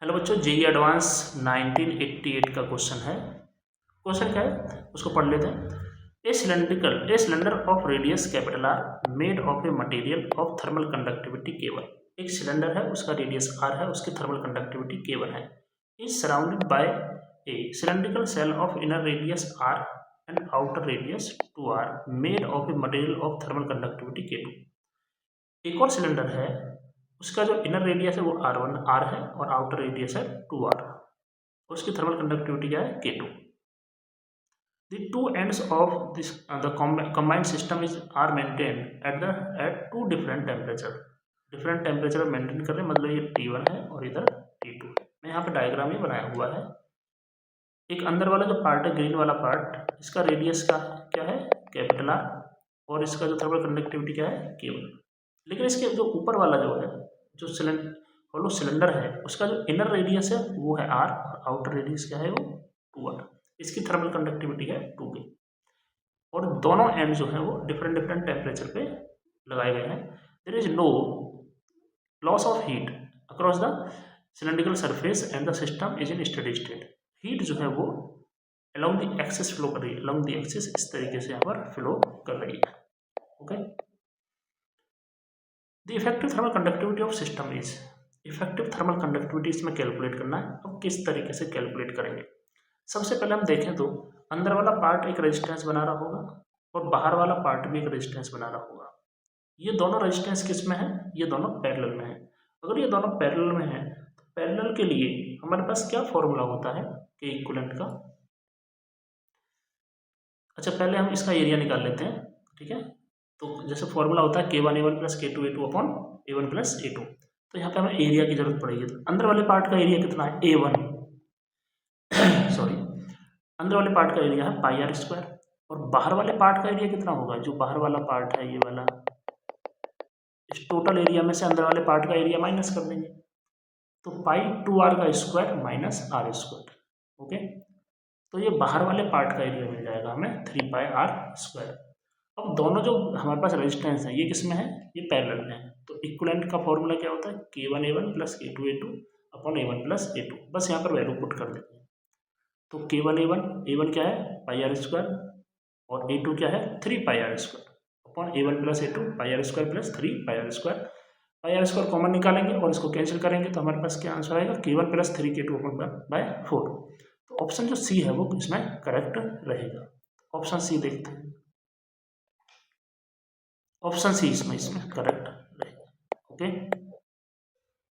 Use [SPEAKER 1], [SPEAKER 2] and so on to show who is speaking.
[SPEAKER 1] Hello बच्चों, JEE advance 1988 का question है। क्वेश्चन क्या है उसको पढ़ लेते हैं। A cylinder of radius capital R made of a material of thermal conductivity K1। एक सिलेंडर है, उसका रेडियस r है, उसकी थर्मल कंडक्टिविटी K1 है। Is surrounded by a cylindrical shell of inner radius r and outer radius 2r made of a material of thermal conductivity K2। एक और cylinder है, उसका जो इनर रेडियस है वो r है और आउटर रेडियस है 2r। उसकी थर्मल कंडक्टिविटी क्या है K2। The two ends of the combined system are maintained at two different temperature। Different temperature maintain कर रहे हैं, मतलब ये T1 है और इधर T2 है। मैं यहाँ पे डायग्राम ही बनाया हुआ है। एक अंदर वाला जो पार्ट है, ग्रीन वाला पार्ट, इसका रेडियस का क्या है कैपिटल R और इसका जो थर्मल कंडक्टिविटी क्या है K1। लेकिन इसके जो ऊपर वाला जो है, जो होलो सिलेंडर है, उसका जो इनर रेडियस है वो है r और आउटर रेडियस क्या है वो 2r। इसकी थर्मल कंडक्टिविटी है 2k और दोनों एंड जो है वो डिफरेंट टेम्परेचर पे लगाए गए हैं। There is no loss of heat across the cylindrical surface and the system is in steady state. Heat जो है वो अलोंग द एक्सिस फ्लो कर रही है, अलोंग द एक्सिस इस तरीके से यहाँ पर फ्लो कर रही है। Okay, the effective thermal conductivity of system is, effective thermal conductivity इसमें कैलकुलेट करना है। अब किस तरीके से कैलकुलेट करेंगे? सबसे पहले हम देखें तो अंदर वाला पार्ट एक रेजिस्टेंस बना रहा होगा और बाहर वाला पार्ट भी एक रेजिस्टेंस बना रहा होगा। ये दोनों रेजिस्टेंस किस में है? ये दोनों पैरेलल में है। अगर ये दोनों पैरेलल में है तो पैरेलल के लिए हमारे पास क्या फॉर्मूला होता है के इक्विवेलेंट का? अच्छा, पहले हम इसका एरिया निकाल लेते हैं, ठीक है। तो जैसे फॉर्मूला होता है K1A1 plus K2A2 upon A1 plus A2। तो यहाँ पे हमें एरिया की जरूरत पड़ेगी। तो अंदर वाले पार्ट का एरिया कितना है? A1 सॉरी, अंदर वाले पार्ट का एरिया है पाई आर स्क्वायर और बाहर वाले पार्ट का एरिया कितना होगा? जो बाहर वाला पार्ट है ये वाला, इस टोटल एरिया में से अंदर वाले पार्ट का एरिया माइनस कर देंगे तो पाई 2r का square minus r square. Okay, तो ये बाहर वाले पार्ट का एरिया मिल जाएगा हमें 3 पाई r स्क्वायर। अब दोनों जो हमारे पास रेजिस्टेंस है ये किस में है? ये पैरेलल में है। तो इक्विवेलेंट का फॉर्मूला क्या होता है? K1A1 plus K2A2 upon A1 plus A2। बस यहाँ पर वैल्यू पुट कर देते हैं। तो A1 क्या है? पाई आर स्क्वायर और A2 क्या है? 3 pi r square upon A1 plus A2 pi r square plus 3 pi r square. Pi r square common निकालेंगे और इसको कैंसिल करेंगे तो हमारे पास क्या आंसर आएगा? K1 plus 3K2 upon bye 4। तो ऑप्शन जो सी है वो इसमें करेक्ट रहेगा। ऑप्शन सी देखते हैं, ऑप्शन सी इसमें करेक्ट रहेगा। ओके।